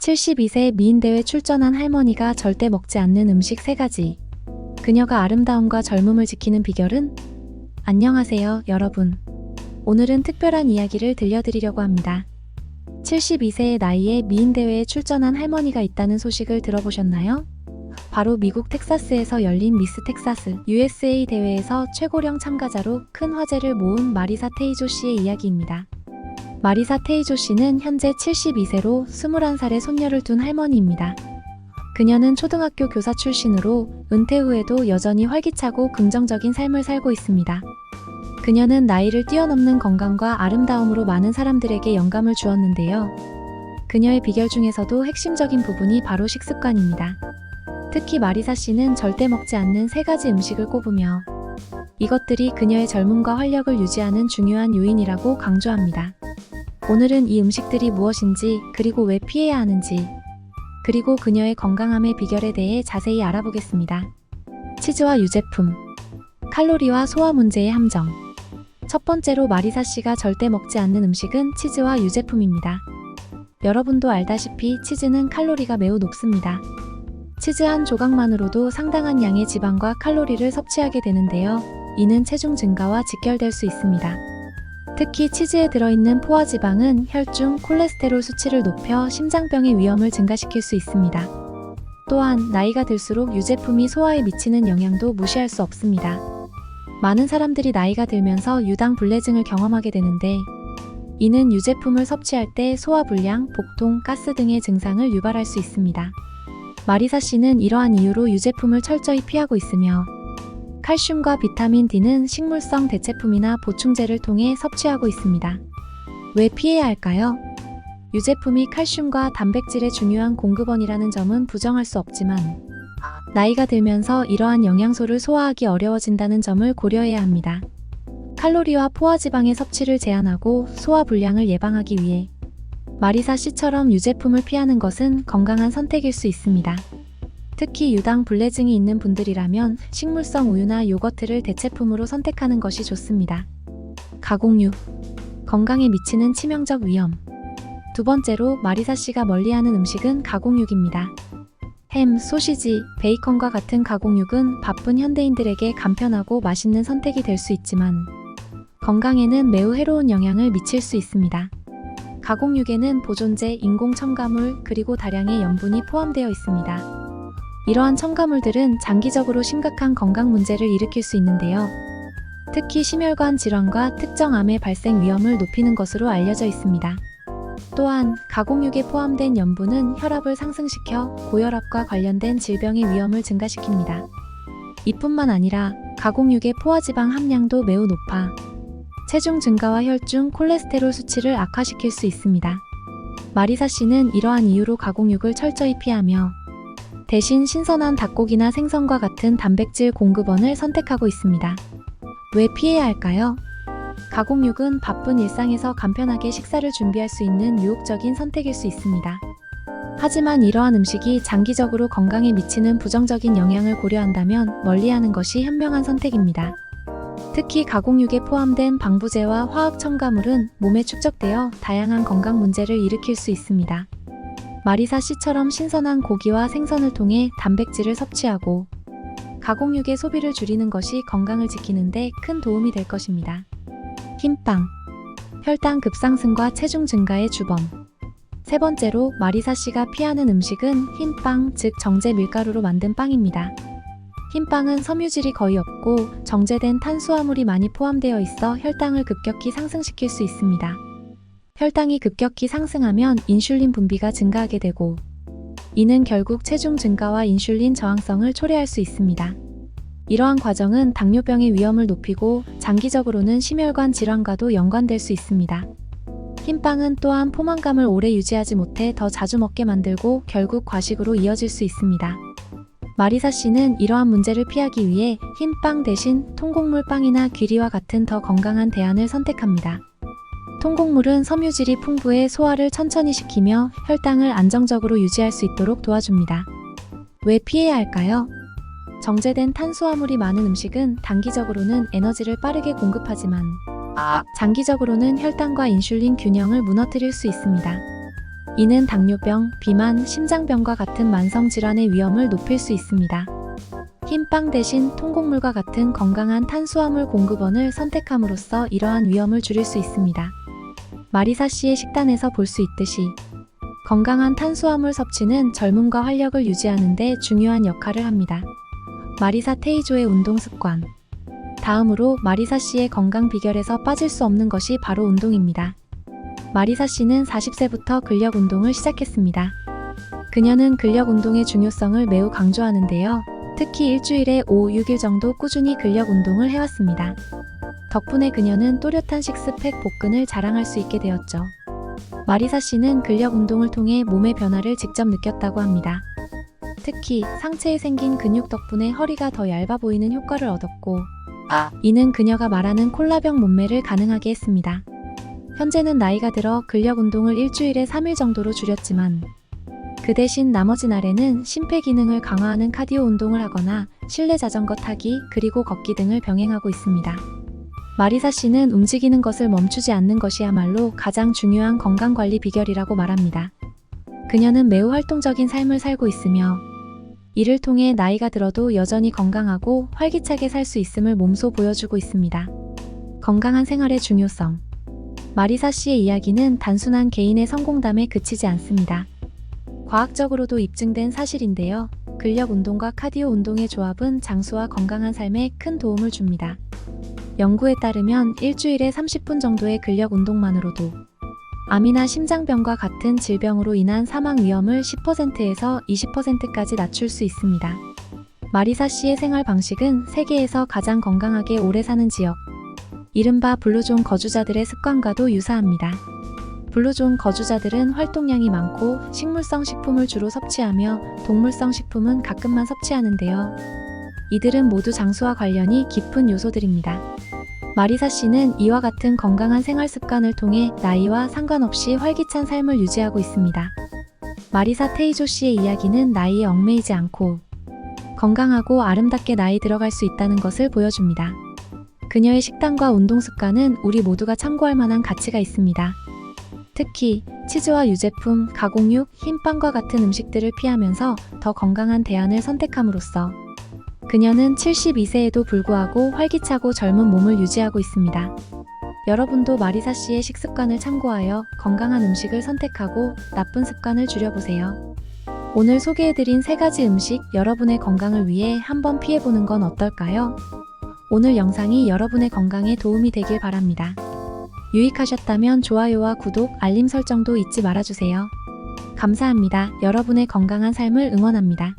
72세 미인대회 출전한 할머니가 절대 먹지 않는 음식 3가지. 그녀가 아름다움과 젊음을 지키는 비결은? 안녕하세요, 여러분. 오늘은 특별한 이야기를 들려드리려고 합니다. 72세의 나이에 미인대회에 출전한 할머니가 있다는 소식을 들어보셨나요? 바로 미국 텍사스에서 열린 미스 텍사스 USA 대회에서 최고령 참가자로 큰 화제를 모은 마리사 테이조 씨의 이야기입니다. 마리사 테이조 씨는 현재 72세로 21살의 손녀를 둔 할머니입니다. 그녀는 초등학교 교사 출신으로 은퇴 후에도 여전히 활기차고 긍정적인 삶을 살고 있습니다. 그녀는 나이를 뛰어넘는 건강과 아름다움으로 많은 사람들에게 영감을 주었는데요. 그녀의 비결 중에서도 핵심적인 부분이 바로 식습관입니다. 특히 마리사 씨는 절대 먹지 않는 3가지 음식을 꼽으며 이것들이 그녀의 젊음과 활력을 유지하는 중요한 요인이라고 강조합니다. 오늘은 이 음식들이 무엇인지, 그리고 왜 피해야 하는지, 그리고 그녀의 건강함의 비결에 대해 자세히 알아보겠습니다. 치즈와 유제품, 칼로리와 소화 문제의 함정. 첫 번째로 마리사 씨가 절대 먹지 않는 음식은 치즈와 유제품입니다. 여러분도 알다시피 치즈는 칼로리가 매우 높습니다. 치즈 한 조각만으로도 상당한 양의 지방과 칼로리를 섭취하게 되는데요. 이는 체중 증가와 직결될 수 있습니다. 특히 치즈에 들어있는 포화지방은 혈중 콜레스테롤 수치를 높여 심장병의 위험을 증가시킬 수 있습니다. 또한 나이가 들수록 유제품이 소화에 미치는 영향도 무시할 수 없습니다. 많은 사람들이 나이가 들면서 유당불내증을 경험하게 되는데 이는 유제품을 섭취할 때 소화불량, 복통, 가스 등의 증상을 유발할 수 있습니다. 마리사 씨는 이러한 이유로 유제품을 철저히 피하고 있으며 칼슘과 비타민 D는 식물성 대체품이나 보충제를 통해 섭취하고 있습니다. 왜 피해야 할까요? 유제품이 칼슘과 단백질의 중요한 공급원이라는 점은 부정할 수 없지만 나이가 들면서 이러한 영양소를 소화하기 어려워진다는 점을 고려해야 합니다. 칼로리와 포화지방의 섭취를 제한하고 소화불량을 예방하기 위해 마리사 씨처럼 유제품을 피하는 것은 건강한 선택일 수 있습니다. 특히 유당불내증이 있는 분들이라면 식물성 우유나 요거트를 대체품으로 선택하는 것이 좋습니다. 가공육, 건강에 미치는 치명적 위험. 두 번째로 마리사 씨가 멀리하는 음식은 가공육입니다. 햄, 소시지, 베이컨과 같은 가공육은 바쁜 현대인들에게 간편하고 맛있는 선택이 될 수 있지만 건강에는 매우 해로운 영향을 미칠 수 있습니다. 가공육에는 보존제, 인공 첨가물, 그리고 다량의 염분이 포함되어 있습니다. 이러한 첨가물들은 장기적으로 심각한 건강 문제를 일으킬 수 있는데요. 특히 심혈관 질환과 특정 암의 발생 위험을 높이는 것으로 알려져 있습니다. 또한 가공육에 포함된 염분은 혈압을 상승시켜 고혈압과 관련된 질병의 위험을 증가시킵니다. 이뿐만 아니라 가공육의 포화지방 함량도 매우 높아 체중 증가와 혈중 콜레스테롤 수치를 악화시킬 수 있습니다. 마리사 씨는 이러한 이유로 가공육을 철저히 피하며 대신 신선한 닭고기나 생선과 같은 단백질 공급원을 선택하고 있습니다. 왜 피해야 할까요? 가공육은 바쁜 일상에서 간편하게 식사를 준비할 수 있는 유혹적인 선택일 수 있습니다. 하지만 이러한 음식이 장기적으로 건강에 미치는 부정적인 영향을 고려한다면 멀리하는 것이 현명한 선택입니다. 특히 가공육에 포함된 방부제와 화학 첨가물은 몸에 축적되어 다양한 건강 문제를 일으킬 수 있습니다. 마리사 씨처럼 신선한 고기와 생선을 통해 단백질을 섭취하고 가공육의 소비를 줄이는 것이 건강을 지키는 데 큰 도움이 될 것입니다. 흰빵, 혈당 급상승과 체중 증가의 주범. 세 번째로 마리사 씨가 피하는 음식은 흰빵, 즉 정제 밀가루로 만든 빵입니다. 흰빵은 섬유질이 거의 없고 정제된 탄수화물이 많이 포함되어 있어 혈당을 급격히 상승시킬 수 있습니다. 혈당이 급격히 상승하면 인슐린 분비가 증가하게 되고 이는 결국 체중 증가와 인슐린 저항성을 초래할 수 있습니다. 이러한 과정은 당뇨병의 위험을 높이고 장기적으로는 심혈관 질환과도 연관될 수 있습니다. 흰빵은 또한 포만감을 오래 유지하지 못해 더 자주 먹게 만들고 결국 과식으로 이어질 수 있습니다. 마리사 씨는 이러한 문제를 피하기 위해 흰빵 대신 통곡물 빵이나 귀리와 같은 더 건강한 대안을 선택합니다. 통곡물은 섬유질이 풍부해 소화를 천천히 시키며 혈당을 안정적으로 유지할 수 있도록 도와줍니다. 왜 피해야 할까요? 정제된 탄수화물이 많은 음식은 단기적으로는 에너지를 빠르게 공급하지만 장기적으로는 혈당과 인슐린 균형을 무너뜨릴 수 있습니다. 이는 당뇨병, 비만, 심장병과 같은 만성 질환의 위험을 높일 수 있습니다. 흰빵 대신 통곡물과 같은 건강한 탄수화물 공급원을 선택함으로써 이러한 위험을 줄일 수 있습니다. 마리사 씨의 식단에서 볼 수 있듯이 건강한 탄수화물 섭취는 젊음과 활력을 유지하는 데 중요한 역할을 합니다. 마리사 테이조의 운동 습관. 다음으로 마리사 씨의 건강 비결에서 빠질 수 없는 것이 바로 운동입니다. 마리사 씨는 40세부터 근력 운동을 시작했습니다. 그녀는 근력 운동의 중요성을 매우 강조하는데요. 특히 일주일에 5, 6일 정도 꾸준히 근력 운동을 해왔습니다. 덕분에 그녀는 또렷한 식스팩 복근을 자랑할 수 있게 되었죠. 마리사 씨는 근력 운동을 통해 몸의 변화를 직접 느꼈다고 합니다. 특히 상체에 생긴 근육 덕분에 허리가 더 얇아 보이는 효과를 얻었고, 이는 그녀가 말하는 콜라병 몸매를 가능하게 했습니다. 현재는 나이가 들어 근력 운동을 일주일에 3일 정도로 줄였지만, 그 대신 나머지 날에는 심폐기능을 강화하는 카디오 운동을 하거나 실내 자전거 타기 그리고 걷기 등을 병행하고 있습니다. 마리사 씨는 움직이는 것을 멈추지 않는 것이야말로 가장 중요한 건강관리 비결이라고 말합니다. 그녀는 매우 활동적인 삶을 살고 있으며 이를 통해 나이가 들어도 여전히 건강하고 활기차게 살 수 있음을 몸소 보여주고 있습니다. 건강한 생활의 중요성. 마리사 씨의 이야기는 단순한 개인의 성공담에 그치지 않습니다. 과학적으로도 입증된 사실인데요. 근력 운동과 카디오 운동의 조합은 장수와 건강한 삶에 큰 도움을 줍니다. 연구에 따르면 일주일에 30분 정도의 근력 운동만으로도 암이나 심장병과 같은 질병으로 인한 사망 위험을 10%에서 20%까지 낮출 수 있습니다. 마리사 씨의 생활 방식은 세계에서 가장 건강하게 오래 사는 지역, 이른바 블루존 거주자들의 습관과도 유사합니다. 블루존 거주자들은 활동량이 많고 식물성 식품을 주로 섭취하며 동물성 식품은 가끔만 섭취하는데요. 이들은 모두 장수와 관련이 깊은 요소들입니다. 마리사 씨는 이와 같은 건강한 생활 습관을 통해 나이와 상관없이 활기찬 삶을 유지하고 있습니다. 마리사 테이조 씨의 이야기는 나이에 얽매이지 않고 건강하고 아름답게 나이 들어갈 수 있다는 것을 보여줍니다. 그녀의 식단과 운동 습관은 우리 모두가 참고할 만한 가치가 있습니다. 특히 치즈와 유제품, 가공육, 흰빵과 같은 음식들을 피하면서 더 건강한 대안을 선택함으로써 그녀는 72세에도 불구하고 활기차고 젊은 몸을 유지하고 있습니다. 여러분도 마리사 씨의 식습관을 참고하여 건강한 음식을 선택하고 나쁜 습관을 줄여보세요. 오늘 소개해드린 3가지 음식 여러분의 건강을 위해 한번 피해보는 건 어떨까요? 오늘 영상이 여러분의 건강에 도움이 되길 바랍니다. 유익하셨다면 좋아요와 구독, 알림 설정도 잊지 말아주세요. 감사합니다. 여러분의 건강한 삶을 응원합니다.